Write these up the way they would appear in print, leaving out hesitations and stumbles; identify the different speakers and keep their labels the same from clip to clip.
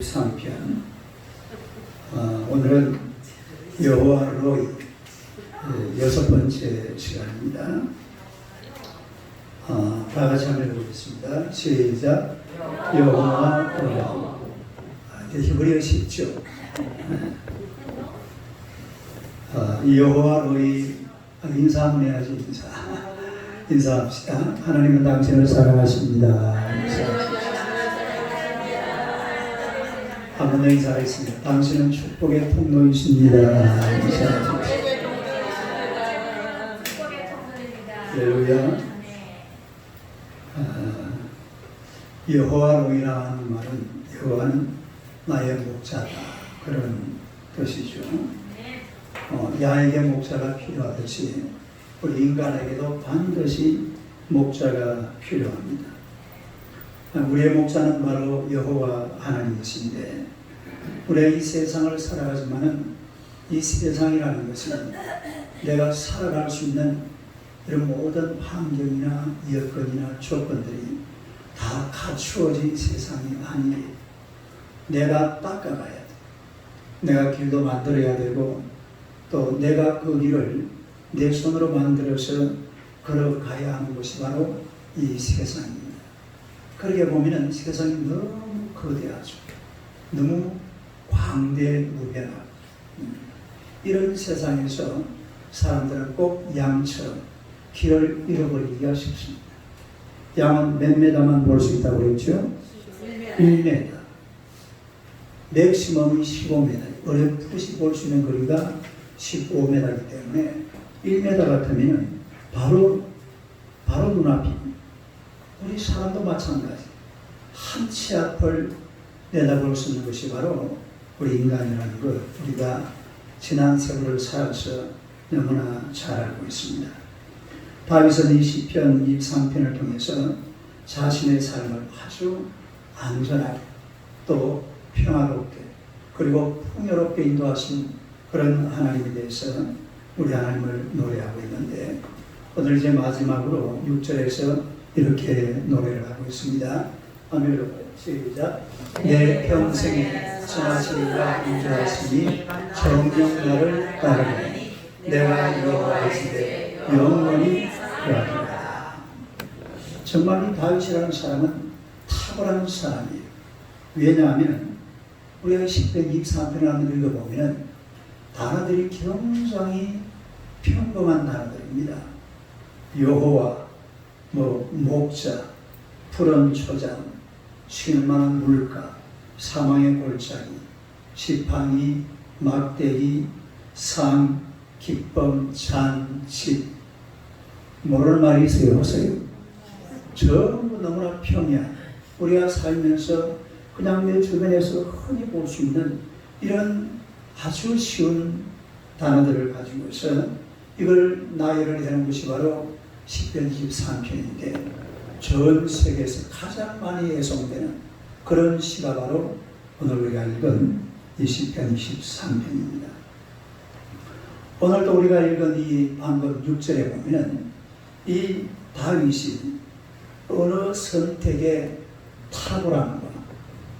Speaker 1: 3편. 오늘은 여호와로의 6번째 시간입니다. 다 같이 한번 해보겠습니다. 시작. 여호와로이. 히브리어 쉽죠? 여호와로이. 인사 한번 해야지. 인사합시다. 하나님은 당신을 사랑하십니다. 한번 인사하겠습니다. 당신은 축복의 통로이십니다. 할렐루야. 여호와로이라 하는 말은 여호와는 나의 목자다, 그런 뜻이죠. 양에게 목자가 필요하듯이 우리 인간에게도 반드시 목자가 필요합니다. 우리의 목자는 바로 여호와 하나님이신데, 우리가 이 세상을 살아가지만은 이 세상이라는 것은 내가 살아갈 수 있는 이런 모든 환경이나 여건이나 조건들이 다 갖추어진 세상이 아니에요. 내가 닦아가야 돼. 내가 길도 만들어야 되고, 또 내가 그 길을 내 손으로 만들어서 걸어가야 하는 것이 바로 이 세상입니다. 그렇게 보면은 세상이 너무 거대하죠. 너무 광대무변하고, 이런 세상에서 사람들은 꼭 양처럼 길을 잃어버리기가 쉽습니다. 양은 몇 메다만 볼 수 있다고 그랬죠? 1m. 맥시멈이 15m. 어렴풋이 볼 수 있는 거리가 15m이기 때문에 1m 같으면 바로 눈앞입니다. 우리 사람도 마찬가지. 한 치 앞을 내다볼 수 있는 것이 바로 우리 인간이라는 것, 우리가 지난 세월을 살아서 너무나 잘 알고 있습니다. 다윗은 이 시편 23편을 통해서 자신의 삶을 아주 안전하게, 또 평화롭게, 그리고 풍요롭게 인도하신 그런 하나님에 대해서 우리 하나님을 노래하고 있는데, 오늘 이제 마지막으로 6절에서 이렇게 노래를 하고 있습니다. 아멘. 시작. 내 평생에 선하시리라 인자하시니 정녕 나를 따르니 내가 여호와이시되 영원히 구하리라. 정말 이 다윗이라는 사람은 탁월한 사람이에요. 왜냐하면 우리가 시편 23편을 한번 읽어보면 단어들이 굉장히 평범한 단어들입니다. 여호와, 목자, 푸른 초장, 쉴만한 물가, 사망의 골짜기, 지팡이, 막대기, 상, 기쁨, 잔, 집. 모를 말이 있어요, 없어요? 전부 너무나 평이한, 우리가 살면서 그냥 내 주변에서 흔히 볼 수 있는 이런 아주 쉬운 단어들을 가지고서 이걸 나열을 해놓은 것이 바로 시편 23편인데, 전 세계에서 가장 많이 애송되는 그런 시가 바로 오늘 우리가 읽은 이 시편 23편입니다. 오늘도 우리가 읽은 이 방금 6절에 보면은 이 다윗이 어느 선택에 탁월함과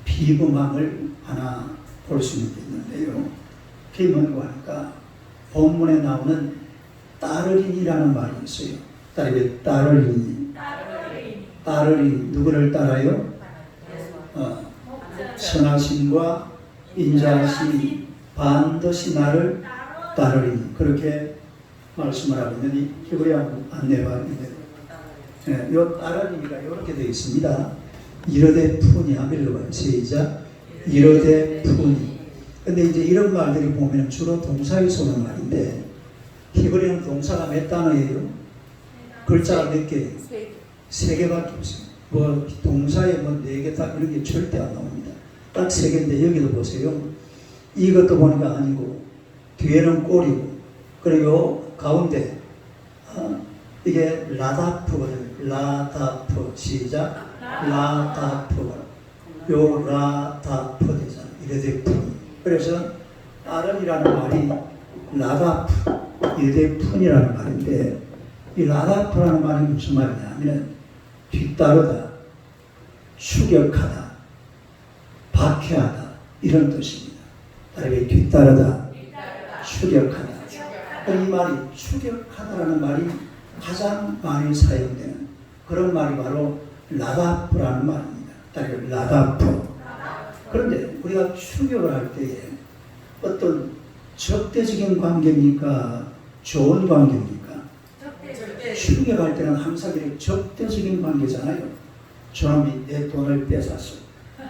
Speaker 1: 비범함을 하나 볼 수 있는데요. 그게 뭔가 하니까 본문에 나오는 따르린이라는 말이 있어요. 따르린 누구를 따라요? 선하심과 인자하심이 반드시 나를 따르리니, 그렇게 말씀을 하고 있는 이 히브리어 안내가 있는데, 이 따르리니가 이렇게 되어 있습니다. 이르되 푸니. 한번 읽어봐요. 시작. 이르되 푸니. 근데 이제 이런 말들이 보면 주로 동사에서 오는 말인데, 히브리어는 동사가 몇 단어예요? 글자가 몇 개예요? 3개밖에 없어요. 동사에 4개 딱 이런 게 절대 안 나옵니다. 딱 3개인데, 여기도 보세요. 이것도 보니까 아니고, 뒤에는 꼬리고, 그리고 가운데, 이게 라다프거든요. 라다프. 시작. 라다프. 요 라다프 되잖아요. 이래대 푼. 그래서 따른이라는 말이 라다프, 이래대 푼이라는 말인데, 이 라다프라는 말이 무슨 말이냐면 뒤따르다, 추격하다, 박해하다, 이런 뜻입니다. 다르게 뒤따르다, 추격하다. 이 말이 추격하다라는 말이 가장 많이 사용되는 그런 말이 바로 라다프라는 말입니다. 다르게 라다프. 그런데 우리가 추격을 할 때에 어떤 적대적인 관계입니까? 좋은 관계입니까? 추격할 때는 항상 이렇게 적대적인 관계잖아요. 저놈이 내 돈을 뺏었어.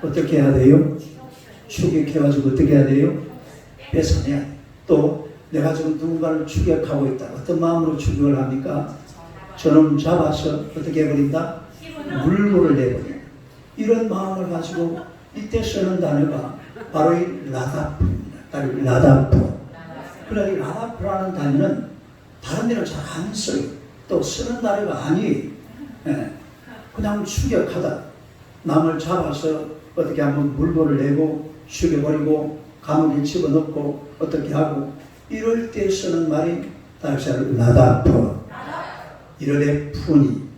Speaker 1: 어떻게 해야 돼요? 추격해가지고 어떻게 해야 돼요? 뺏어내야 돼요. 또 내가 지금 누군가를 추격하고 있다. 어떤 마음으로 추격을 합니까? 저놈 잡아서 어떻게 해버린다? 물물을 내버린다. 이런 마음을 가지고 이때 쓰는 단어가 바로 이 라다프입니다. 라다프. 그러나 이 라다프라는 단어는 다른 데는 잘 안 써요. 또 쓰는 단어가 아니에요. 그냥 추격하다. 남을 잡아서 어떻게 한번 물건을 내고 죽여버리고 감옥에 집어넣고 어떻게 하고 이럴 때 쓰는 말이 다시 라다프. 이르되 푸니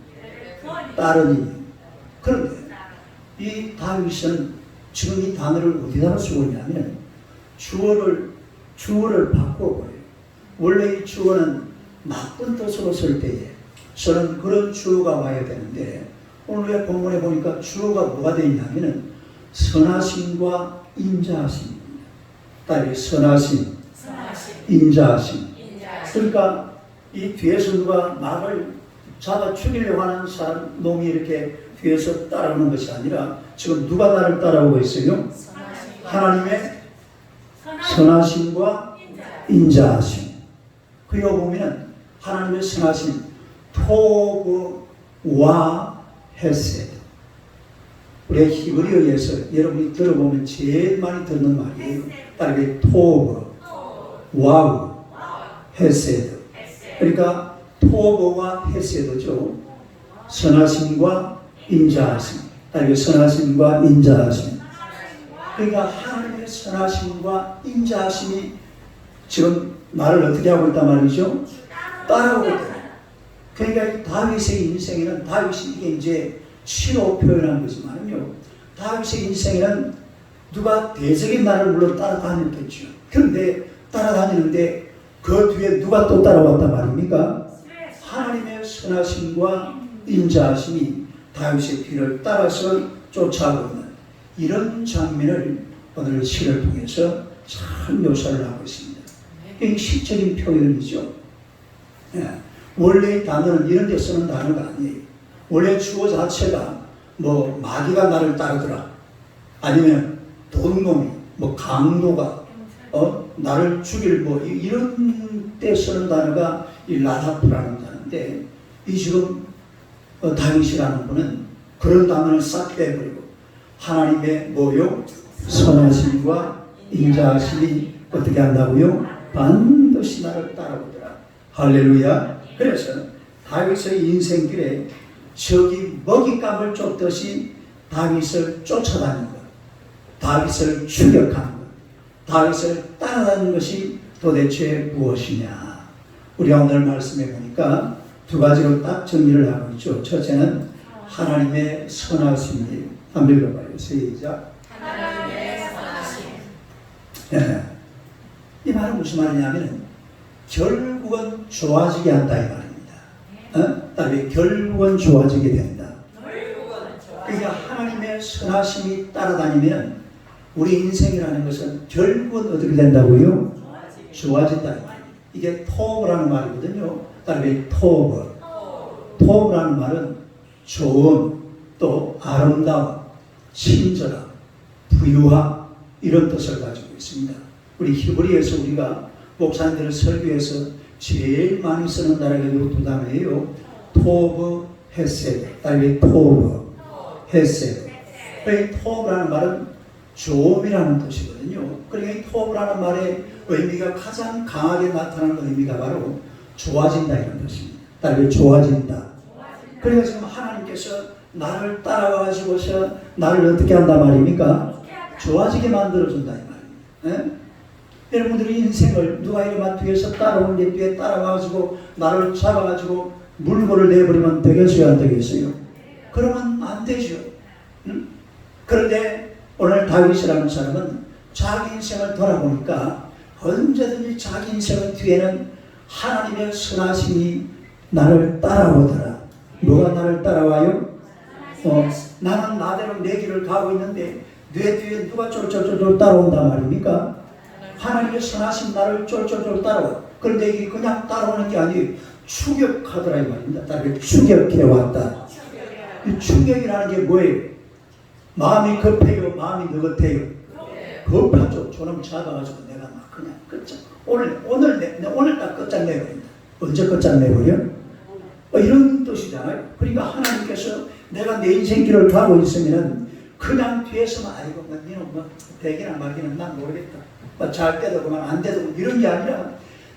Speaker 1: 따르니. 그런데 이 다윗은 지금 이 단어를 어디다가 쓰고 있냐면 주어를 바꿔버려요. 원래 이 주어는 나쁜 뜻으로 쓸 때에 저는 그런 주어가 와야 되는데 오늘의 본문에 보니까 주어가 뭐가 되어 있냐면 선하심과 인자하심입니다. 딸이 선하심, 인자하심. 그러니까 이 뒤에서 누가 나를 잡아 죽이려고 하는 사람 놈이 이렇게 뒤에서 따라오는 것이 아니라 지금 누가 나를 따라오고 있어요? 하나님의 선하심과 인자하심. 그리고 보면 하나님의 선하심 토브와 헤세드. 우리 히브리어에서 여러분이 들어보면 제일 많이 듣는 말이에요. 따르게 토브, 와우, 헤세드. 그러니까 토브와 헤세드죠. 선하심과 인자하심. 따르게 선하심과 인자하심. 그러니까 하나님의 선하심과 인자하심이 지금 나를 어떻게 하고 있단 말이죠? 따라오고 있다. 그러니까 다윗의 인생에는 다윗이 이게 이제 시로 표현한 거지만요. 다윗의 인생에는 누가 대적인 나를 물론 따라다녔겠죠. 그런데 따라다니는데 그 뒤에 누가 또 따라왔단 말입니까? 하나님의 선하심과 인자하심이 다윗의 뒤를 따라서 쫓아오고 있는 이런 장면을 오늘 시를 통해서 잘 묘사를 하고 있습니다. 이게 시적인 표현이죠. 원래 단어는 이런 데 쓰는 단어가 아니에요. 원래 주어 자체가 뭐 마귀가 나를 따르더라. 아니면 돈놈이 뭐 강도가 나를 죽일 뭐 이런 때 쓰는 단어가 이 라다프라는 단어인데 이 지금 다윗이라는 분은 그런 단어를 싹 빼버리고 하나님의 뭐요? 선하심과 인자하심이 어떻게 한다고요? 반드시 나를 따라오더라. 할렐루야. 그래서 다윗의 인생길에 적이 먹잇감을 쫓듯이 다윗을 쫓아다닌 것, 다윗을 추격한 것, 다윗을 따라다닌 것이 도대체 무엇이냐. 우리가 오늘 말씀해 보니까 두 가지로 딱 정리를 하고 있죠. 첫째는 하나님의 선하심이에요. 한번 읽어봐요. 시작.
Speaker 2: 하나님의 선하심.
Speaker 1: 이 말은 무슨 말이냐면 결국은 좋아지게 한다 이 말입니다. 그다음에 결국은 좋아지게 된다. 그러니까 하나님의 선하심이 따라다니면 우리 인생이라는 것은 결국은 어떻게 된다고요? 좋아진다 이 말이에요. 이게 토브라는 말이거든요. 그다음에 토브라는 말은 좋은, 또 아름다움, 친절함, 부유함 이런 뜻을 가지고 있습니다. 우리 히브리에서 우리가 목사님들의 설교에서 제일 많이 쓰는 단어가 두 단어예요. 토브, 헤세드. 그다음에 토브, 헤세드. 이 토브라는 말은 좋음이라는 뜻이거든요. 그러니까 이 토브라는 말의 의미가 가장 강하게 나타나는 의미가 바로 좋아진다 이런 뜻입니다. 그다음에 좋아진다. 그러니까 지금 하나님께서 나를 따라가지고서 나를 어떻게 한단 말입니까? 좋아지게 만들어준다 이 말입니다. 여러분들의 인생을 누가 이러면 뒤에서 따라오는 게 뒤에 따라가지고 나를 잡아가지고 물건을 내버리면 되겠어요? 안 되겠어요? 그러면 안 되죠. 그런데 오늘 다윗이라는 사람은 자기 인생을 돌아보니까 언제든지 자기 인생의 뒤에는 하나님의 선하심이 나를 따라오더라. 뭐가 나를 따라와요? 나는 나대로 내 길을 가고 있는데 내 뒤에 누가 쫄쫄쫄 따라온단 말입니까? 하나님의 선하심 나를 쫄쫄쫄 따라와. 그런데 이게 그냥 따라오는 게 아니에요. 추격하더라 이 말입니다. 나를 추격해왔다. 이 추격이라는 게 뭐예요? 마음이 급해요? 마음이 느긋해요? 급하죠. 저놈 잡아가지고 내가 막 그냥 끝장. 오늘 딱 끝장내버린다. 언제 끝장내버려? 이런 뜻이잖아요. 그러니까 하나님께서 내가 내 인생길을 가고 있으면 그냥 뒤에서만 아이고 니는 뭐 되기나 말기는 난 모르겠다. 잘 때도 그만 안 돼도 이런 게 아니라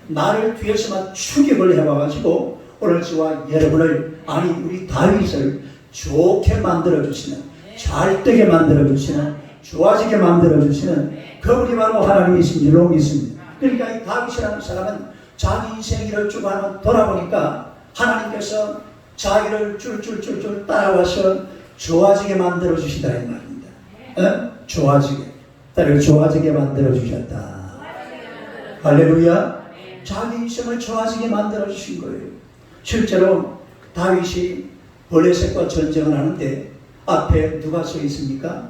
Speaker 1: 나를 뒤에서만 추격을 해봐가지고 오늘 저와 여러분을 아니 우리 다윗을 좋게 만들어주시는 잘 되게 만들어주시는 좋아지게 만들어주시는 그분이 바로 하나님이신 줄로 믿습니다. 그러니까 이 다윗이라는 사람은 자기 인생 길을 쭉 한번 돌아보니까 하나님께서 자기를 쫄쫄쫄쫄 따라와서 좋아지게 만들어주시다 이 말입니다. 좋아지게 딸을 좋아지게 만들어주셨다. 할렐루야. 자기 인생을 좋아지게 만들어주신 거예요. 실제로 다윗이 블레셋과 전쟁을 하는데 앞에 누가 서 있습니까?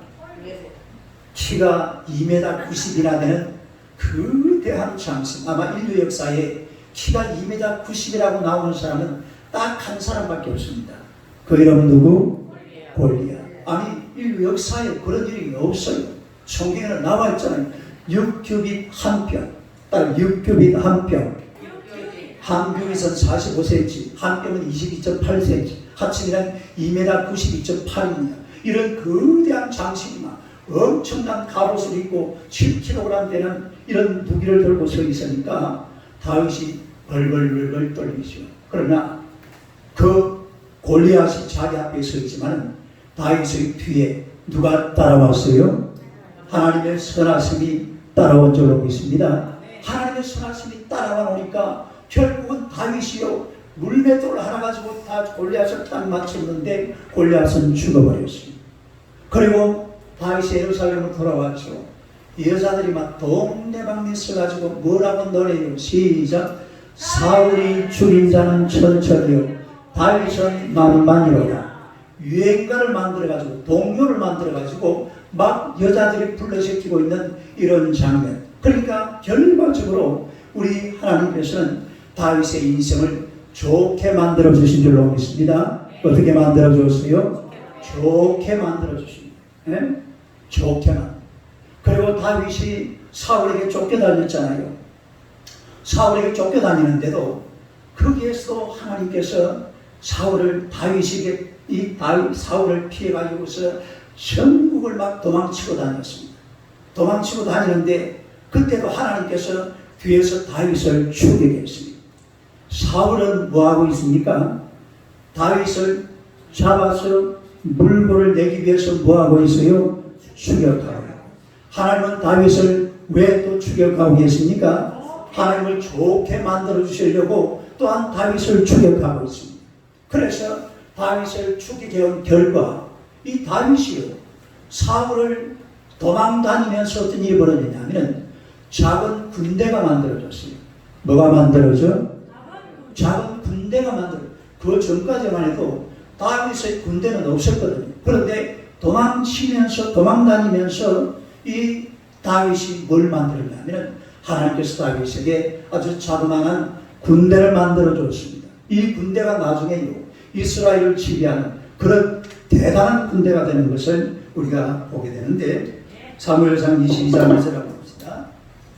Speaker 1: 키가 2m 90이나 되는 거대한 장신. 아마 인류 역사에 키가 2m 90이라고 나오는 사람은 딱 한 사람밖에 없습니다. 그 이름 누구? 골리앗. 아니 인류 역사에 그런 일이 없어요. 성경에는 나와 있잖아요. 6규빗 한 뼘. 딱 6규빗 한 뼘. 한 규빗은 45cm, 한 뼘은 22.8cm. 합치면 2m 92.8입니다. 이런 거대한 장신이만 엄청난 갑옷을 입고 7kg 되는 이런 무기를 들고 서 있으니까 다윗이 벌벌벌벌 떨리죠. 그러나 그 골리앗이 자기 앞에 서 있지만 다윗의 뒤에 누가 따라왔어요? 하나님의 선하심이 따라온 줄로 믿습니다. 하나님의 선하심이 따라와 오니까 결국은 다윗이요 물맷돌 하나 가지고 다 골리앗을 딱 맞췄는데 골리앗은 죽어버렸습니다. 그리고 다윗이 예루살렘으로 돌아왔죠. 여자들이 막 동네방네 써가지고 뭐라고 노래해요? 시작. 사울이 죽인 자는 천천히요 다윗은 만만이로다. 유행가를 만들어가지고 동요를 만들어가지고 막 여자들이 불러제끼고 있는 이런 장면. 그러니까 결과적으로 우리 하나님께서는 다윗의 인생을 좋게 만들어 주신 줄로 믿습니다. 어떻게 만들어 주었어요? 좋게 만들어 주십니다. 네? 좋게 만들어. 그리고 다윗이 사울에게 쫓겨다녔잖아요. 사울에게 쫓겨다니는데도 거기에서도 하나님께서 사울을 피해가지고서 전국을 막 도망치고 다녔습니다. 도망치고 다니는데 그때도 하나님께서 뒤에서 다윗을 추격했습니다. 사울은 뭐하고 있습니까? 다윗을 잡아서 물고를 내기 위해서 뭐하고 있어요? 추격하고. 하나님은 다윗을 왜 또 추격하고 계십니까? 하나님을 좋게 만들어 주시려고 또한 다윗을 추격하고 있습니다. 그래서 다윗을 추격해온 결과 이 다윗이요 사울을 도망다니면서 어떤 일이 벌어지냐면 작은 군대가 만들어졌어요. 뭐가 만들어져? 작은 군대가 그 전까지만 해도 다윗의 군대는 없었거든요. 그런데 도망다니면서 이 다윗이 뭘 만들었냐면 하나님께서 다윗에게 아주 자그마한 군대를 만들어줬습니다. 이 군대가 나중에요 이스라엘을 지배하는 그런 대단한 군대가 되는 것을 우리가 보게 되는데 사무엘상 22장 1절을 봅시다.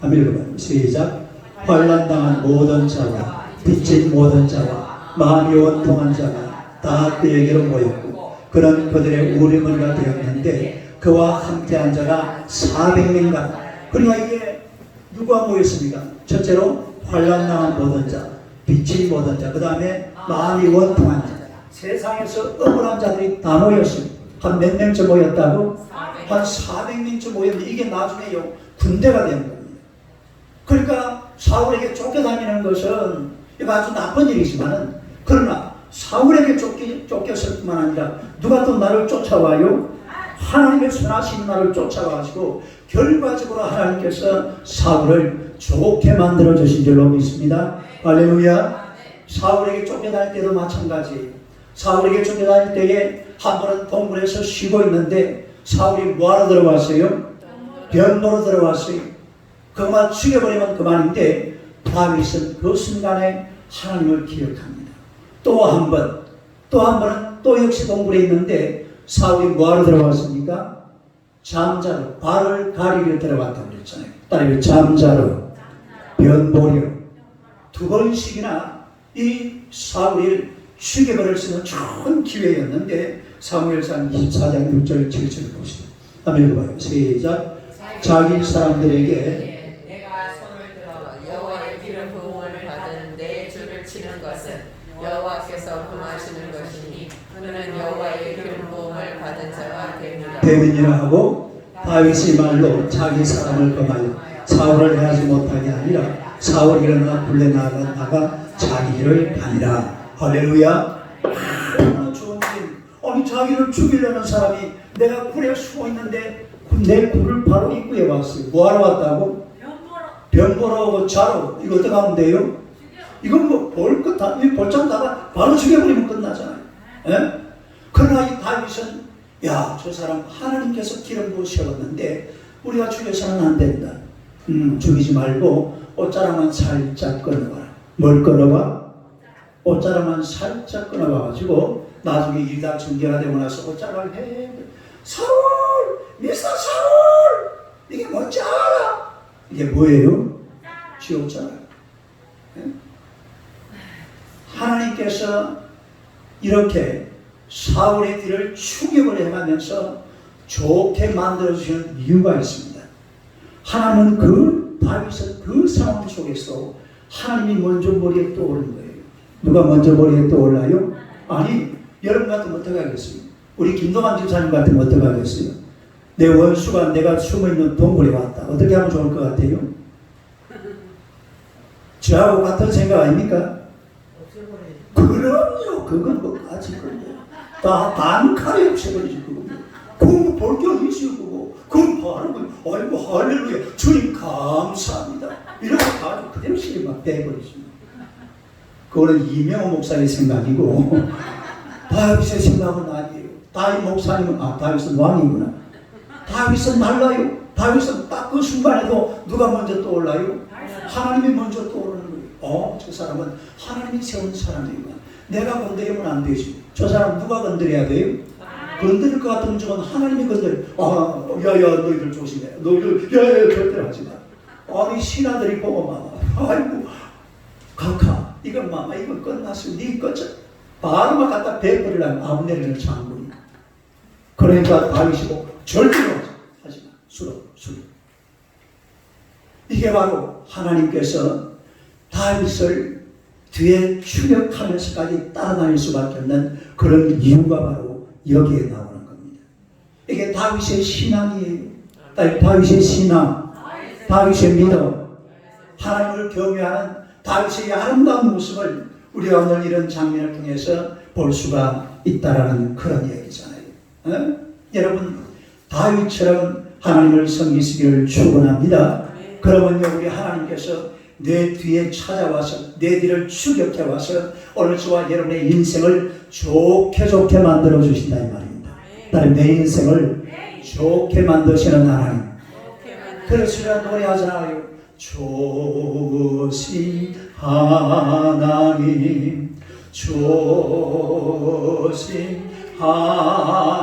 Speaker 1: 한번 읽어봐요. 시작. 환난당한 모든 자와 빚진 모든 자와 마음이 원통한 자가 다 그에게로 모였고 그는 그들의 우리머리가 되었는데 그와 함께한 자가 400명이다. 그러니까 이게 누가 모였습니까? 첫째로 환난당한 모든 자, 빚진 모든 자, 그 다음에 마음이 원통한 자. 세상에서 억울한 자들이 다 모였습니다. 한 몇 명쯤 모였다고? 한 400명쯤 모였는데 이게 나중에요 군대가 되는 겁니다. 그러니까 사울에게 쫓겨다니는 것은 이거 아주 나쁜 일이지만은 그러나 사울에게 쫓겼을 뿐만 아니라 누가 또 나를 쫓아와요? 하나님의 선하신 나를 쫓아가지고 결과적으로 하나님께서 사울을 좋게 만들어 주신 줄로 믿습니다. 할렐루야. 사울에게 쫓겨다닐 때도 마찬가지. 사울에게 쫓겨다닐 때에 한 번은 동굴에서 쉬고 있는데 사울이 뭐하러 들어왔어요? 변보로 들어왔어요. 그만 죽여버리면 그만인데 다윗은 그 순간에 하나님을 기억합니다. 또 한 번은 또 역시 동굴에 있는데 사울이 뭐하러 들어왔습니까? 잠자러, 발을 가리려 들어갔다고 그랬잖아요. 따라서 잠자러, 변보려. 두 번씩이나 이 사울을 죽여버릴 수 있는 좋은 기회였는데 사무엘상 24장 6절 7절을 보시죠. 한번 읽어봐요. 시작. 자기 사람들에게
Speaker 2: 내가 손을 들어 여호와의 기름 부음을 받은 내 줄을 치는 것은 여호와께서 금하시는 것이니 그는 여호와의 기름 부음을 받은 자가 됩니다.
Speaker 1: 대민이라 하고 다윗이 말로 자기 사람을 범하여 사울을 해하지 못하게 아니라 사울이 일어나 굴레 나가 자기 길을 가니라. 할렐루야. 얼마나 좋은 일. 아니 자기를 죽이려는 사람이 내가 굴에 숨어 있는데 내 굴을 바로 입구에 왔어요. 뭐하러 왔다고? 변보러 오고 자러. 이거 어떻게 하면 돼요? 이건 뭐 볼 것 다, 볼장 다가 바로 죽여버리면 끝나잖아요. 예? 그러나 이 다윗은 야, 저 사람 하나님께서 기름 부으셨는데 우리가 죽여서는 안 된다. 죽이지 말고 옷자락만 살짝 끊어봐라. 뭘 끊어봐? 옷자락만 살짝 끊어봐가지고 나중에 일이 다 전개가 되고 나서 옷자락을 해. 사울! 미스터 사울! 이게 뭔지 알아? 이게 뭐예요? 쥐옷자락. 하나님께서 이렇게 사울의 뒤를 추격을 해가면서 좋게 만들어주시는 이유가 있습니다. 하나님은 그 다윗은 그 상황 속에서 하나님이 먼저 머리에 떠오르는 거예요. 누가 먼저 머리에 떠올라요? 아니 여러분 같으면 어떻게 하겠어요? 우리 김동환 집사님 같으면 어떻게 하겠어요? 내 원수가 내가 숨어있는 동굴에 왔다. 어떻게 하면 좋을 것 같아요? 저하고 같은 생각 아닙니까? 그럼요. 그건 뭐 아직 건데 다 단칼에 없애버리지. 그건 볼 게 어디 있어요. 그건 바로 아이고 할렐루야 주님 감사합니다 이렇게 가지고 그대로 실이 막 빼버리십니다. 그거는 이명호 목사의 생각이고 다윗의 생각은 아니에요. 다윗 목사님은 다윗은 왕이구나. 다윗은 달라요. 다윗은 딱 그 순간에도 누가 먼저 떠올라요? 하나님이 먼저 떠오르는 거예요. 저 사람은 하나님이 세운 사람이구나. 내가 건드리면 안 되지. 저 사람 누가 건드려야 돼요? 건드릴 것 같으면 저건 하나님이 건드려. 야야 너희들 조심해. 너희들 야야 절대 하지 마. 아니 신하들이 보고 막 아이고 각하 이건 마마 이건 끝났어. 네 거죠. 바로 막 갖다 베버리려면 아브넬을 장군이. 그러니까 다윗이 절대로 하지 마. 수로. 이게 바로 하나님께서 다윗을 뒤에 추격하면서까지 따라다닐 수밖에 없는 그런 이유가 바로 여기에 나오는 겁니다. 이게 다윗의 신앙이에요. 다윗의 신앙, 다윗의 믿음, 하나님을 경외하는 다윗의 아름다운 모습을 우리가 오늘 이런 장면을 통해서 볼 수가 있다라는 그런 얘기잖아요. 여러분 다윗처럼 하나님을 섬기시기를 축원합니다. 그러면요 우리 하나님께서 내 뒤에 찾아와서 내 뒤를 추격해와서 오늘 저와 여러분의 인생을 좋게 만들어 주신다 이 말입니다. 다른 내 인생을 좋게 만드시는 하나님. 그래서 우리가 노래하잖아요. 좋으신 하나님 좋으신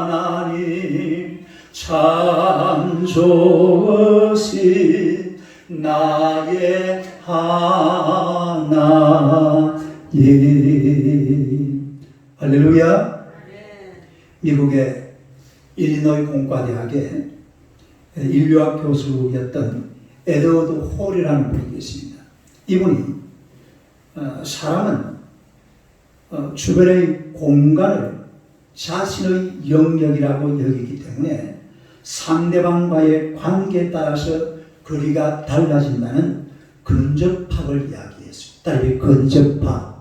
Speaker 1: 하나님 참 좋으신 나의 하나님. 할렐루야. 미국의 일리노이 공과대학의 인류학 교수였던 에드워드 홀이라는 분이 계십니다. 이분이 사람은 주변의 공간을 자신의 영역이라고 여기기 때문에 상대방과의 관계에 따라서 거리가 달라진다는 근접학을 이야기했습니다. 따라서 근접학.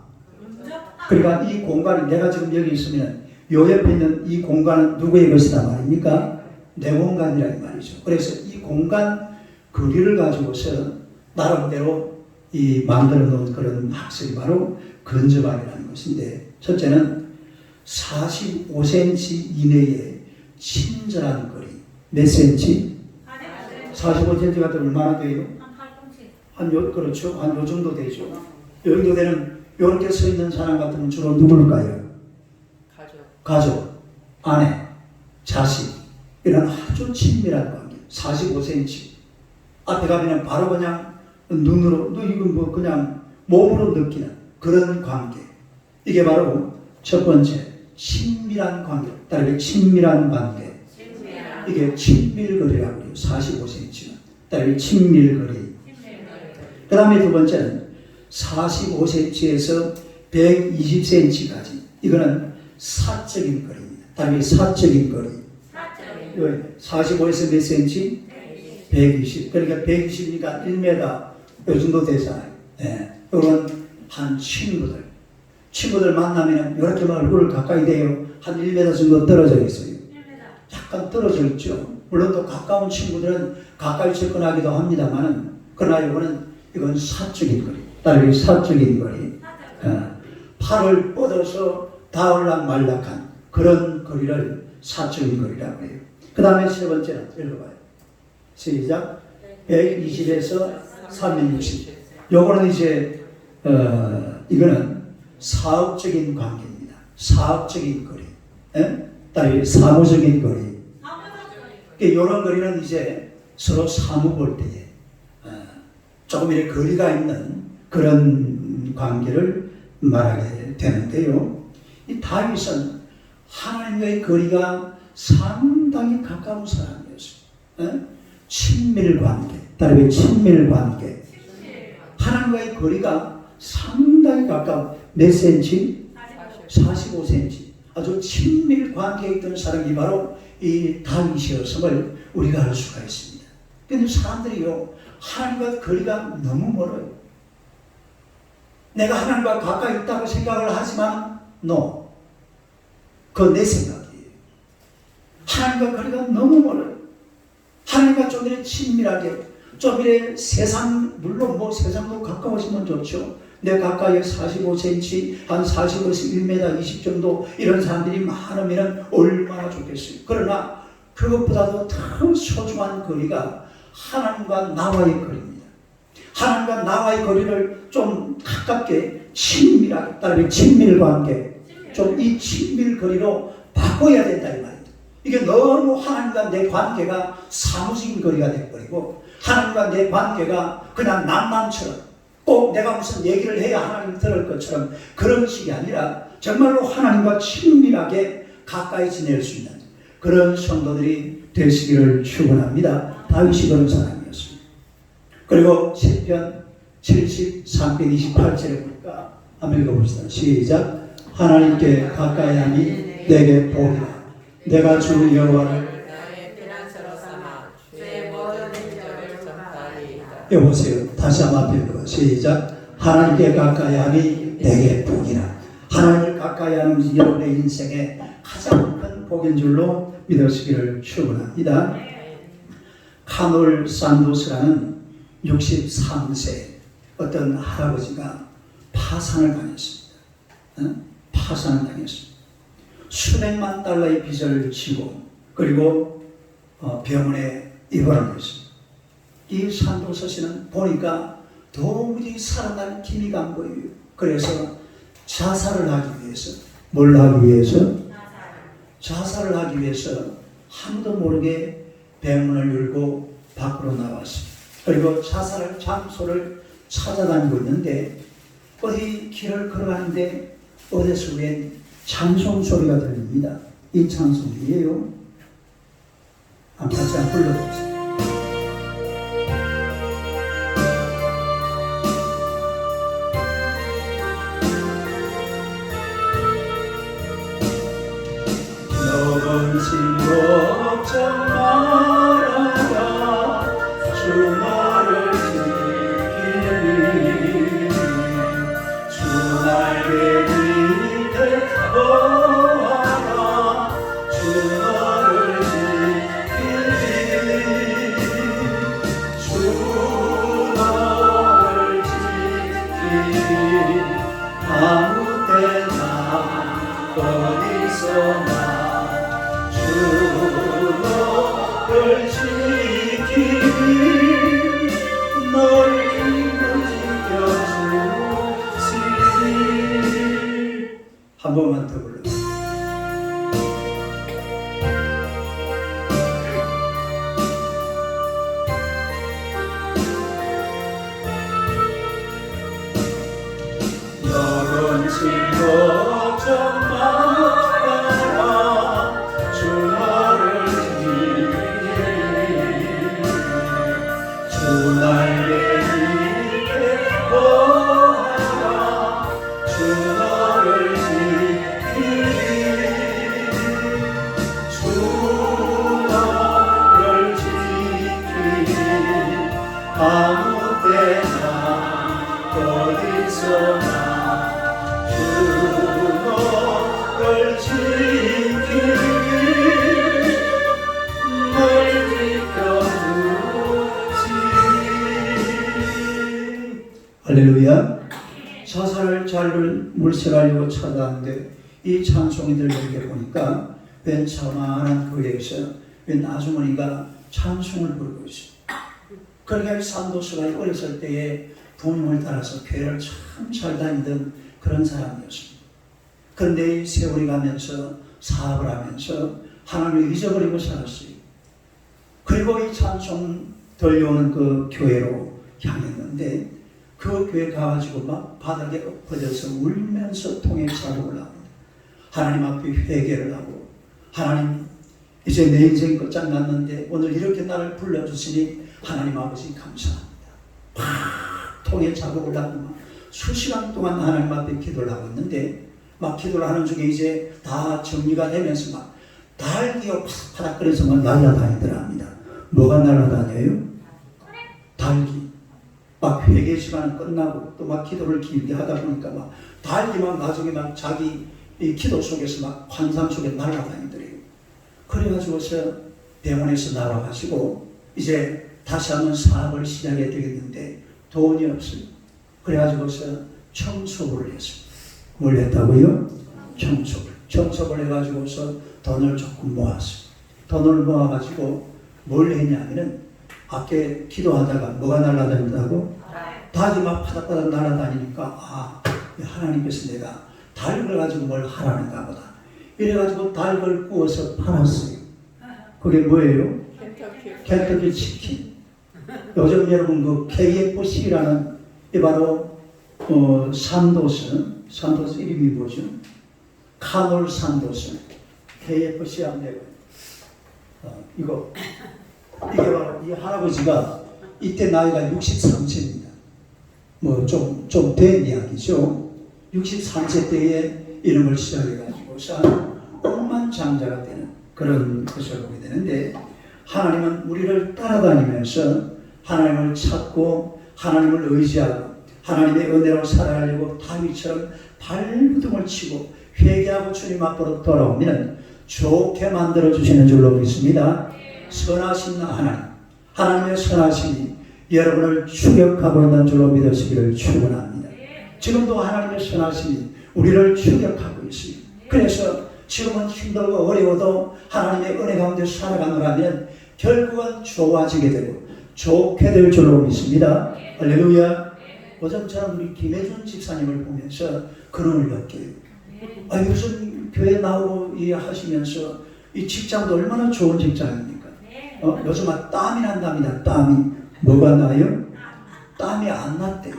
Speaker 1: 그러니까 이 공간이 내가 지금 여기 있으면 요 옆에 있는 이 공간은 누구의 것이다 말입니까? 내 공간이란 말이죠. 그래서 이 공간 거리를 가지고서 나름대로 이 만들어 놓은 그런 학설이 바로 근접학이라는 것인데, 첫째는 45cm 이내의 친절한 거리. 몇 cm? 45cm가 더 얼마나 돼요? 그렇죠. 한 요 정도 되죠. 요 정도 되는, 이렇게 서 있는 사람 같으면 주로 누굴까요? 가족, 아내, 자식, 이런 아주 친밀한 관계. 45cm. 앞에 가면 바로 그냥 눈으로, 이건 뭐 그냥 몸으로 느끼는 그런 관계. 이게 바로 첫 번째, 친밀한 관계. 따르게 친밀한 관계. 이게 친밀거리라고 해요. 45cm는. 따르게 친밀거리. 그 다음에 두 번째는 45cm에서 120cm까지. 이거는 사적인 거리입니다. 따르게 사적인 거리. 45에서 몇 cm? 120. 그러니까 120이니까 1m 요 정도 되잖아요. 예. 이건 한 친구들 만나면 이렇게 얼굴을 가까이 대요. 한 1m 정도 떨어져 있어요. 약간 떨어져 있죠. 물론 또 가까운 친구들은 가까이 접근하기도 합니다만은, 그러나 이건 사적인 거리. 따르게 사적인 거리. 팔을 뻗어서 닿을락 말락한 그런 거리를 사적인 거리라고 해요. 그 다음에 세 번째는 읽어봐요. 시작. 120에서 360. 요거는 이제 이거는 사업적인 관계입니다. 사업적인 거리. 따르게 사무적인 거리. 이런 거리는 이제 서로 사무 볼 때에 조금 이렇게 거리가 있는 그런 관계를 말하게 되는데요. 이 다윗은 하나님과의 거리가 상당히 가까운 사람이었어요. 친밀 관계, 따르게 친밀 관계. 하나님과의 거리가 상당히 가까운 몇 cm? 45cm. 아주 친밀 관계에 있던 사람이 바로 이 다윗이었음을 우리가 알 수가 있습니다. 그런데 사람들이요, 하나님과 거리가 너무 멀어요. 내가 하나님과 가까이 있다고 생각을 하지만 no. 그건 내 생각이에요. 하나님과 거리가 너무 멀어요. 하나님과 좀 이렇게 친밀하게, 좀 이렇게 세상, 물론 뭐 세상도 가까워지면 좋죠. 내 가까이에 45cm, 한 45에서 1m 20 정도 이런 사람들이 많으면 얼마나 좋겠어요. 그러나 그것보다도 더 소중한 거리가 하나님과 나와의 거리입니다. 하나님과 나와의 거리를 좀 가깝게 친밀하게, 따르게 친밀관계, 좀 이 친밀거리로 바꿔야 된다 이 말입니다. 이게 너무 하나님과 내 관계가 사무적인 거리가 되어버리고, 하나님과 내 관계가 그냥 낭만처럼 꼭 내가 무슨 얘기를 해야 하나님 들을 것처럼 그런 식이 아니라 정말로 하나님과 친밀하게 가까이 지낼 수 있는 그런 성도들이 되시기를 축원합니다. 다윗이 그런 사람이었습니다. 그리고 시편 73편 28절에 보니까 한번 읽어봅시다. 시작. 하나님께 가까이 하니 내게 복이라. 내가 주 여호와를
Speaker 2: 나의 피난처로 삼아 주의 모든 행적을 전파하리이다.
Speaker 1: 여보세요. 다시 한번 읽어봐. 시작. 하나님께 가까이 하니 내게 복이라. 하나님을 가까이 하는 것이 여러분의 인생에 가장 큰 복인 줄로 믿으시기를 축원합니다. 카놀 산도스라는 63세 어떤 할아버지가 파산을 당했습니다. 파산을 당했습니다. 수백만 달러의 빚을 지고 그리고 병원에 입원을 했습니다. 이 산도서 씨는 보니까 도무지 살아날 힘이 간 거예요. 그래서 자살을 하기 위해서, 뭘 하기 위해서? 자살을 하기 위해서 아무도 모르게 병문을 열고 밖으로 나왔습니다. 그리고 자살할 장소를 찾아다니고 있는데 어디 길을 걸어가는데 어디서 웬 찬송 소리가 들립니다. 이 찬송이에요. 같이 한번 불러봅시다. 너는 걱정 말아라. 주 너를 지키리. 주 날개 밑에 거하라. 주 너를 지키리. 걱정 말아라 주 너를 지키리 주 날개 있게 보아라 주 너를 지키리 주 너를 지키리 아무 때나 어디서나 주 너를 지키리 널 지켜주지. 할렐루야. 자살을 잘을 물색하려고 찾아왔는데 이 찬송이들 여기 보니까 웬 자만한 교회에서 웬 아주머니가 찬송을 부르고 있어요. 그러니까 산도수가 어렸을 때에 부모님을 따라서 교회를 참 잘 다니던 그런 사람이었습니다. 그런데 세월이 가면서 사업을 하면서 하나님을 잊어버리고 살았어요. 그리고 이 찬송 들려오는 그 교회로 향했는데 그 교회 가가지고 막 바닥에 엎어져서 울면서 통에 자국을 합니다. 하나님 앞에 회개를 하고 하나님 이제 내 인생이 끝장났는데 오늘 이렇게 나를 불러주시니 하나님 아버지 감사합니다. 팍 통에 자국을 하고 막 수시간 동안 하나님 앞에 기도를 하고 있는데 막 기도를 하는 중에 이제 다 정리가 되면서 막 달기가 파닥거려서 막 날아다니더랍니다. 뭐가 날아다녀요? 달기. 막 회개 시간은 끝나고 또 막 기도를 길게 하다 보니까 막 달기만 나중에 막 자기 이 기도 속에서 막 환상 속에 날아다니더래요. 그래가지고서 병원에서 나와가지고 이제 다시 한번 사업을 시작해야 되겠는데 돈이 없어요. 그래가지고서 청소부를 했습니다. 뭘 했다고요? 청소부를 해가지고서 돈을 조금 모았어요. 돈을 모아가지고 뭘 했냐면은 아까 기도하다가 뭐가 날아다닌다고? 닭이 막 파닥파닥 날아다니니까 아 하나님께서 내가 닭을 가지고 뭘 하라는가 보다. 이래가지고 닭을 구워서 팔았어요. 그게 뭐예요? 켄터키 치킨. 요즘 여러분 그 KFC라는 이 바로 산도스 이름이 뭐죠? 카놀 산도스 KFC 하면 이게 바로 이 할아버지가 이때 나이가 63세입니다. 뭐 좀 된 이야기죠. 63세 때에 이름을 시작해가지고 억만장자가 되는 그런 것을 보게 되는데 하나님은 우리를 따라다니면서 하나님을 찾고 하나님을 의지하고 하나님의 은혜로 살아가려고 다윗처럼 발부둥을 치고 회개하고 주님 앞으로 돌아오면 좋게 만들어주시는 줄로 믿습니다. 선하신 하나님의 선하심이 여러분을 추격하고 있는 줄로 믿으시기를 축원합니다. 지금도 하나님의 선하심이 우리를 추격하고 있습니다. 그래서 지금은 힘들고 어려워도 하나님의 은혜 가운데 살아가노라면 결국은 좋아지게 되고 좋게 될 줄로 믿습니다. 할렐루야. 어제처럼 우리 김혜준 집사님을 보면서 그런 을 느껴요. 요즘 교회 나오고 하시면서 이 직장도 얼마나 좋은 직장입니까? 요즘 땀이 난답니다. 땀이. 뭐가 나요? 땀이 안 났대요.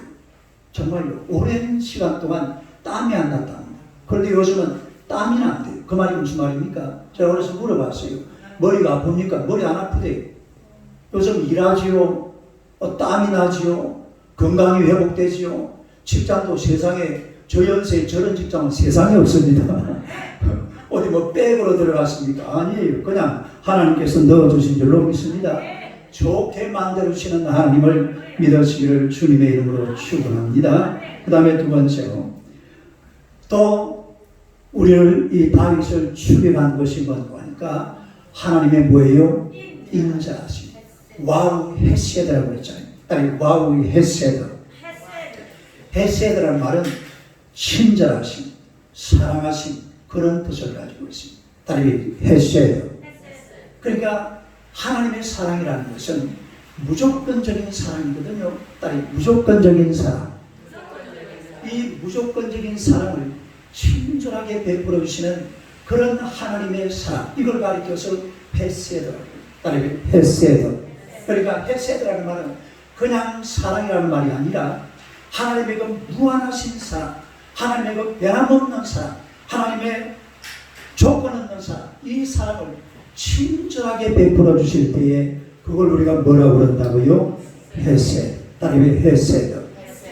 Speaker 1: 정말요. 오랜 시간 동안 땀이 안 났답니다. 그런데 요즘은 땀이 난대요. 그 말이 무슨 말입니까? 제가 그래서 물어봤어요. 머리가 아픕니까? 머리 안 아프대요. 요즘 일하지요. 땀이 나지요. 건강이 회복되지요. 직장도 세상에 저 연세에 저런 직장은 세상에 없습니다. 어디 뭐 백으로 들어갔습니까? 아니에요. 그냥 하나님께서 넣어주신 줄로 믿습니다. 좋게 만들어주시는 하나님을 믿으시기를 주님의 이름으로 축원합니다. 그 다음에 두 번째로 또 우리를 이 다윗을 추격한 것이 뭔가 하니까 하나님의 뭐예요? 인자하심. 와우 헤세드라고 했잖아요. 와우 헤세드. 헤세드라는 말은 친절하심, 사랑하심 그런 뜻을 가지고 있습니다. 다리 헤세드. 그러니까 하나님의 사랑이라는 것은 무조건적인 사랑이거든요. 다리 무조건적인 사랑. 이 무조건적인 사랑을 친절하게 베풀어 주시는 그런 하나님의 사랑. 이걸 가리켜서 헤세드라고. 다리 헤세드. 그러니까 헤세드라는 말은 그냥 사랑이라는 말이 아니라 하나님의 그 무한하신 사랑, 하나님의 그 변함없는 사랑, 하나님의 조건 없는 사랑, 이 사랑을 친절하게 베풀어 주실 때에 그걸 우리가 뭐라고 그런다고요? 헤세드. 다름이 헤세드.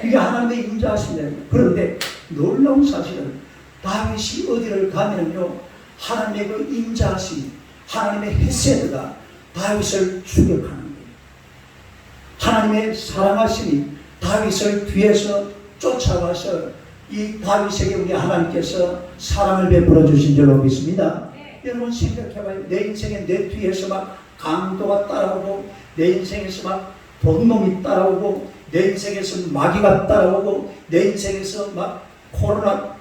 Speaker 1: 이게 하나님의 인자하심이에요. 그런데 놀라운 사실은 다윗이 어디를 가면요, 하나님의 그 인자하심, 하나님의 헤세드가 다윗을 추격하는 거예요. 하나님의 사랑하심이 다윗을 뒤에서 쫓아와서 이 다윗에게 우리 하나님께서 사랑을 베풀어 주신 줄로 믿습니다. 여러분 생각해봐요. 내 인생에 내 뒤에서 막 강도가 따라오고, 내 인생에서 막 본놈이 따라오고, 내 인생에서 마귀가 따라오고, 내 인생에서 막 코로나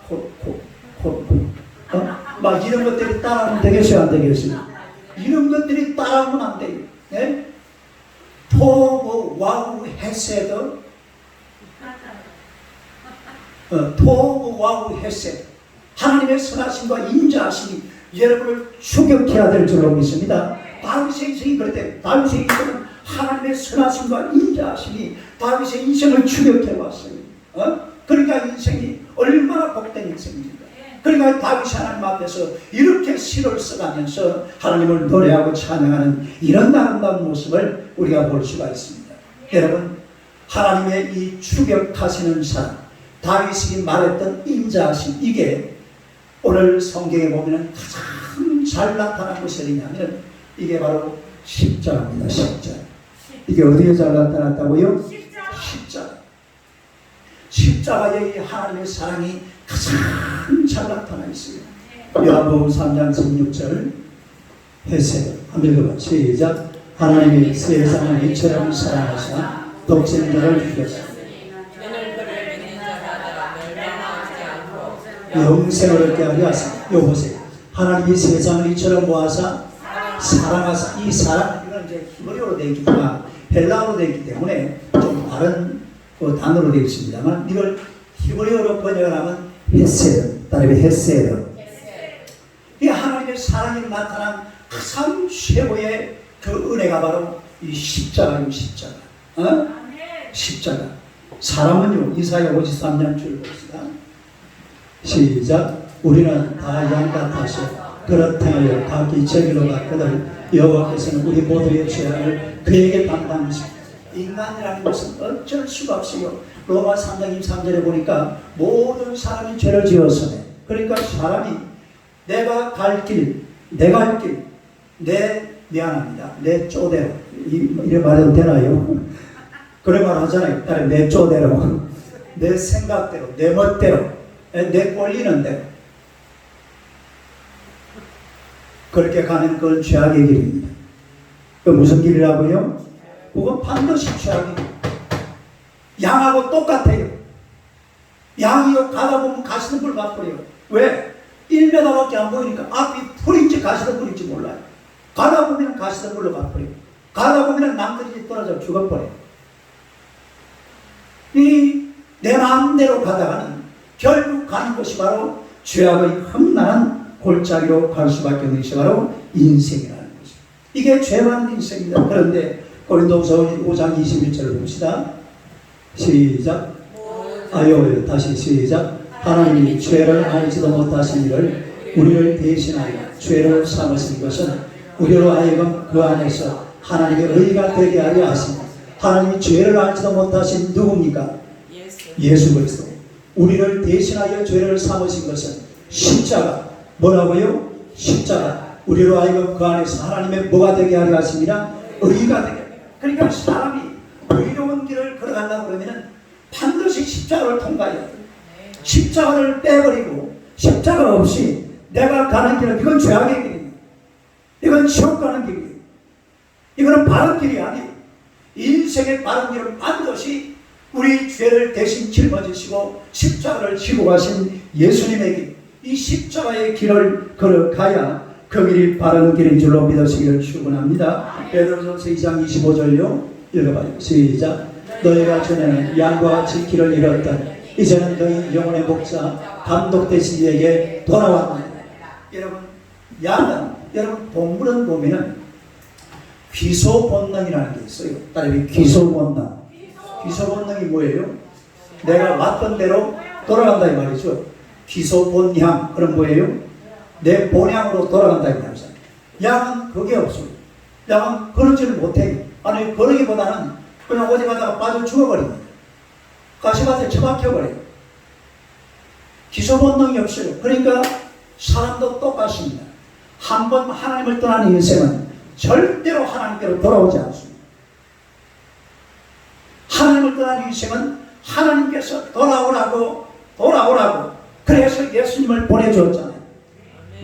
Speaker 1: 막 이런 것들이 따라오면 되겠어요, 안 되겠어요? 이런 것들이 따라오면 안 돼요. 네? 토브 와우 헤세드, 토브 와우 헤세드, 하나님의 선하심과 인자하심이 여러분을 추격해야 될 줄로 믿습니다. 다윗의 인생이 그랬대요. 다윗의 인생은 하나님의 선하심과 인자하심이 다윗의 인생을 추격해 왔어요. 그러니까 인생이 얼마나 복된 인생입니까? 그러니까 다윗이 하나님 앞에서 이렇게 시를 써가면서 하나님을 노래하고 찬양하는 이런 아름다운 모습을 우리가 볼 수가 있습니다. 여러분, 하나님의 이 추격하시는 사람, 다윗이 말했던 인자하심, 이게 오늘 성경에 보면 가장 잘 나타난 것이 어디냐면 이게 바로 십자가입니다. 십자가. 이게 어디에 잘 나타났다고요? 십자가. 십자가에 하나님의 사랑이 가장 잘 나타나 있어요. 요한복음 3장 16절 헤세드. 한번 읽어봐. 시작. 하나님이 세상을 이처럼 사랑하사 독생자를 주셨으니 영생을 얻게 하려 하시니. 요 보세요. 하나님이 세상을 이처럼 모아서 사랑하사. 이 사랑, 이건 이제 히브리어로 되어 있기 때문에, 헬라어로 되어 있기 때문에 좀 다른 단어로 되어 있습니다만, 이걸 히브리어로 번역을 하면 헤세드, 다름이 헤세드. 이 하나님의 사랑이 나타난 가장 최고의 그 은혜가 바로 이 십자가입니다. 십자가. 십자가. 사람은요, 이사야 53장 줄 봅시다. 시작. 우리는 다 양 같아서 그렇다하여 각기 저기로 갔거늘 여호와께서는 우리 모두의 죄악을 그에게 담당하시고. 인간이라는 것은 어쩔 수가 없어요. 로마 3장 23절에 보니까 모든 사람이 죄를 지었으네. 그러니까 사람이 내가 갈 길, 미안합니다. 내 쪼대로. 이래 말해도 되나요? 그런 말 하잖아요. 내 쪼대로, 내 생각대로, 내 멋대로, 내 꼴리는 대로. 그렇게 가는 건 죄악의 길입니다. 그 무슨 길이라고요? 그건 반드시 죄악입니다. 양하고 똑같아요. 양이요, 가다 보면 가시는 걸 맛보여요. 왜? 1m밖에 안 보이니까 앞이 풀인지 가시는 풀인지 몰라요. 가다 보면 가시는 걸로 맛보여요. 가다 보면 남들이 떨어져 죽어버려요. 내 마음대로 가다가는 결국 가는 것이 바로 죄악의 험난한 골짜기로 갈 수밖에 없는 것이 바로 인생이라는 것입니다. 이게 죄 많은 인생입니다. 그런데 고린도후서 5장 21절을 봅시다. 시작. 다시 시작. 하나님이 죄를 알지도 못하신 이를 우리를 대신하여 죄를 삼으신 것은 우리로 하여금 그 안에서 하나님의 의가 되게 하려 하십니다. 하나님이 죄를 알지도 못하신 누굽니까? 예수 그리스도. 우리를 대신하여 죄를 삼으신 것은 십자가. 뭐라고요? 십자가. 우리로 하여금 그 안에서 하나님의 뭐가 되게 하려 하십니다. 의가 되게. 그러니까 사람이 의로운 길을 걸어가려고 그러면 반드시 십자가를 통과해야 돼요. 십자가를 빼버리고 십자가 없이 내가 가는 길은, 이건 죄악의 길입니다. 이건 지옥 가는 길이에요. 이거는 바른 길이 아니에요. 인생의 바른 길은 반드시 우리 죄를 대신 짊어지시고 십자가를 지고 가신 예수님의 길, 이 십자가의 길을 걸어가야 그 길이 바른 길인 줄로 믿으시기를 축원합니다. 베드로전서 2장 25절요. 읽어봐요. 시작. 너희가 전에는 양과 같이 길을 잃었던 이제는 너희 영혼의 목자 감독 되신 이에게 돌아왔다. 여러분, 양은, 여러분 동물은 보면은 귀소 본능이라는 게 있어요. 따라서 귀소 본능. 귀소 본능이 뭐예요? 내가 왔던 대로 돌아간다 이 말이죠. 기소 본향, 그럼 뭐예요? 내 본향으로 돌아간다 이 말이죠. 양은 그게 없어요. 양은 걸으지를 못해요. 아니 걸으기보다는 그냥 어디 가다가 빠져 죽어버립니다. 가시밭에 처박혀버려요. 기소 본능이 없어요. 그러니까 사람도 똑같습니다. 한번 하나님을 떠나는 인생은 절대로 하나님께로 돌아오지 않습니다. 하나님을 떠나는 인생은 하나님께서 돌아오라고 그래서 예수님을 보내줬잖아요.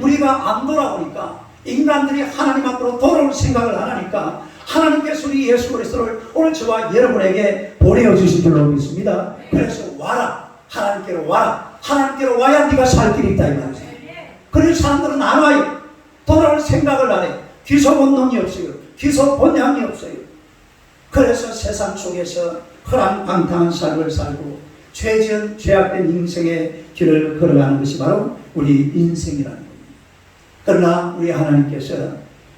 Speaker 1: 우리가 안 돌아오니까 인간들이 하나님 앞으로 돌아올 생각을 안 하니까 하나님께서 우리 예수 그리스도를 오늘 저와 여러분에게 보내주신 줄로 믿습니다. 그래서 와라, 하나님께로 와라. 하나님께로 와야 네가 살 길이 있다 이 말이죠. 그래서 사람들은 안 와요. 돌아올 생각을 안 해요. 기소 본능이 없어요. 기소 본향이 없어요. 그래서 세상 속에서 허랑방탕한 삶을 살고 죄지은 죄악된 인생의 길을 걸어가는 것이 바로 우리 인생이라는 겁니다. 그러나 우리 하나님께서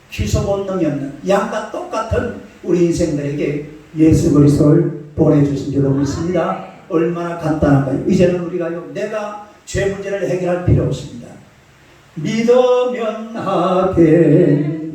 Speaker 1: 기소 본능이 없는 양과 똑같은 우리 인생들에게 예수 그리스도를 보내주신 줄로 믿습니다. 얼마나 간단한가요? 이제는 우리가요, 내가 죄 문제를 해결할 필요 없습니다. 믿으면 하겠네.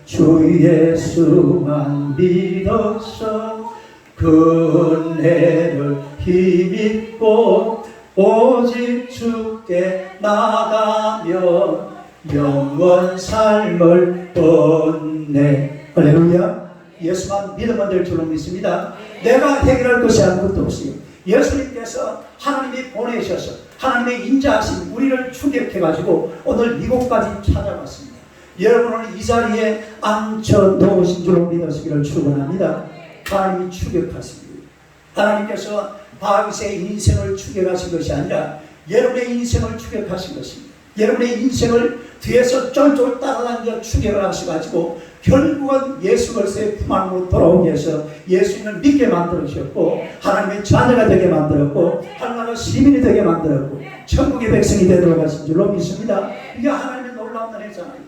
Speaker 1: 주 예수만 믿어서 그 은혜를 힘입고 오직 주께 나가며 영원 삶을 얻네. 할렐루야. 예수만 믿으면 될 줄로 믿습니다. 내가 해결할 것이 아무것도 없어요. 예수님께서 하나님이 보내셔서 하나님의 인자하신 우리를 추격해가지고 오늘 이곳까지 찾아왔습니다. 여러분을 이 자리에 앉혀 놓으신 줄로 믿으시기를 축원합니다. 하나님이 추격하십니다. 하나님께서 다윗의 인생을 추격하신 것이 아니라 여러분의 인생을 추격하신 것입니다. 여러분의 인생을 뒤에서 쫄쫄 따라다니며 추격을 하셔가지고 결국은 예수 그리스도의 품 안으로 돌아오기 위해서 예수님을 믿게 만들어주셨고 하나님의 자녀가 되게 만들었고 하나님의 시민이 되게 만들었고 천국의 백성이 되도록 하신 줄로 믿습니다. 이게 하나님의 놀라운 은혜잖아요.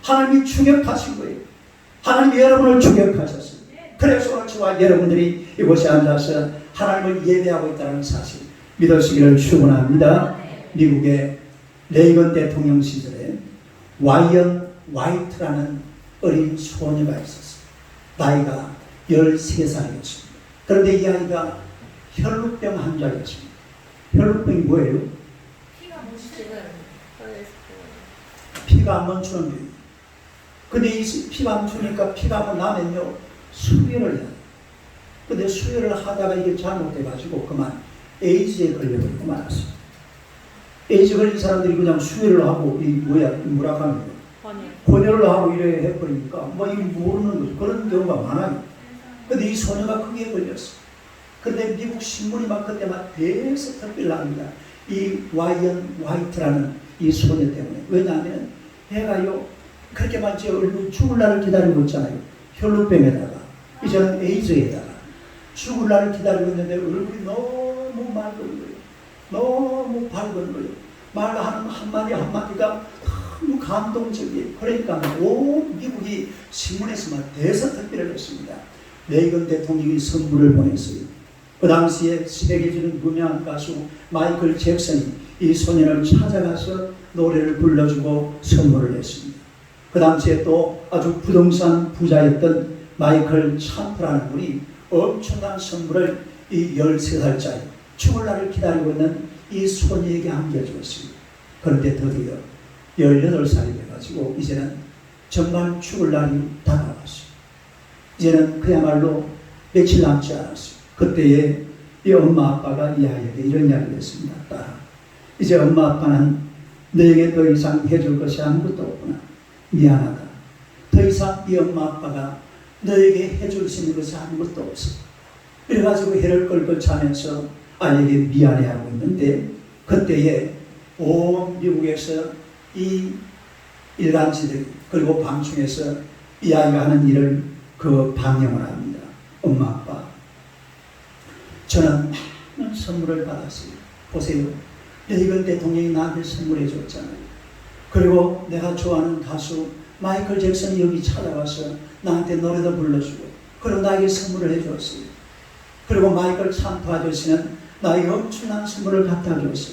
Speaker 1: 하나님이 추격하신 거예요. 하나님이 여러분을 추격하셨어요. 그래서 오늘 저와 여러분들이 이곳에 앉아서 하나님을 예배하고 있다는 사실 믿으시기를 축원합니다. 미국의 레이건 대통령 시절에 와이언 화이트라는 어린 소녀가 있었어요. 나이가 13살이었습니다. 그런데 이 아이가 혈루병 환자였습니다. 혈루병이 뭐예요? 피가 안 멈추는 병이에요. 근데 이 피가 안 멈추니까 피가 한번 나면요 수혈을 해요. 근데 수혈을 하다가 이게 잘못돼가지고 그만 에이즈에 걸려버리고 말았어요. 에이즈 걸린 사람들이 그냥 수혈을 하고 뭐라 하는 거예요? 혼혈을 하고 이래 해버리니까 뭐 이거 모르는 거죠. 그런 경우가 많아요. 근데 이 소녀가 크게 걸렸어. 근데 미국 신문이 막 그때 막 대서특필 납니다. 이 와이언 화이트라는 이 소녀 때문에. 왜냐하면 애가요 그렇게 많지 얼굴 죽을 날을 기다리고 있잖아요. 혈루병에다가 이제는 에이즈에다가 죽을 날을 기다리고 있는데 얼굴이 너무 맑은 거예요. 너무 밝은 거예요. 말하는 한마디 한마디가 너무 감동적이에요. 그러니까 온 미국이 신문에서 막 대서특필을 했습니다. 레이건 대통령이 선물을 보냈어요. 그 당시에 시댁에 주는 유명한 가수 마이클 잭슨이 이 소년을 찾아가서 노래를 불러주고 선물을 했습니다. 그 당시에 또 아주 부동산 부자였던 마이클 참프라는 분이 엄청난 선물을 이 13살짜리 죽을 날을 기다리고 있는 이 소녀에게 안겨주었습니다. 그런데 드디어 18살이 돼가지고 이제는 정말 죽을 날이 다가왔어요. 이제는 그야말로 며칠 남지 않았어요. 그때에 이 엄마 아빠가 이 아이에게 이런 이야기를 했습니다. 딸아, 이제 엄마 아빠는 너에게 더 이상 해줄 것이 아무것도 없구나. 미안하다. 더 이상 이 엄마 아빠가 너에게 해줄 수 있는 것이 아무것도 없어. 그래가지고 해를 끌고 차면서 아이에게 미안해하고 있는데 그때에 온 미국에서 이 일간지들 그리고 방송에서 이 아이가 하는 일을 그 방영을 합니다. 엄마 아빠, 저는 많은 선물을 받았어요. 보세요. 레이건 대통령이 나한테 선물해 줬잖아요. 그리고 내가 좋아하는 가수 마이클 잭슨이 여기 찾아와서 나한테 노래도 불러주고 그리고 나에게 선물을 해줬어요. 그리고 마이클 참프 아저씨는 나에게 엄청난 선물을 갖다 주었습니다.